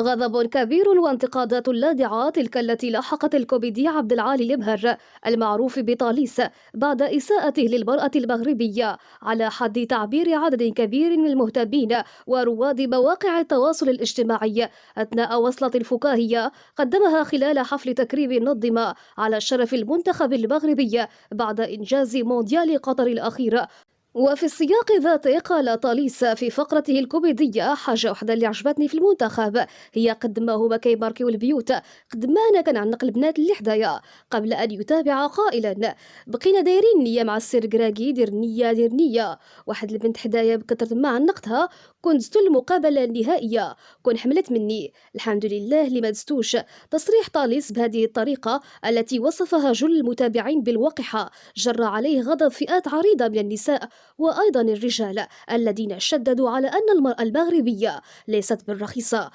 غضب كبير وانتقادات لاذعة تلك التي لاحقت الكوميدي عبد العالي الإبهر المعروف بطاليس بعد إساءته للمرأة المغربية على حد تعبير عدد كبير من المهتمين ورواد مواقع التواصل الاجتماعي أثناء وصلة فكاهية قدمها خلال حفل تكريم نظم على شرف المنتخب المغربي بعد إنجاز مونديال قطر الأخير. وفي السياق ذاته قال طاليس في فقرته الكوميدية: حاجة وحدة اللي عجبتني في المنتخب هي قد ما هما كيباركيو البيوت، قد ما أنا كنعنق البنات اللي حدايا. قبل أن يتابع قائلا: بقينا دايرين نية مع السير كراكي، دير نية دير نية. واحد البنت حدايا بكثرة ما عنقتها كون دزتو المقابلة النهائية كون حملت مني، الحمد لله اللي ما دزتوش. تصريح طاليس بهذه الطريقة التي وصفها جل المتابعين بالوقحة جر عليه غضب فئات عريضة من النساء وأيضا الرجال الذين شددوا على أن المرأة المغربية ليست بالرخيصة.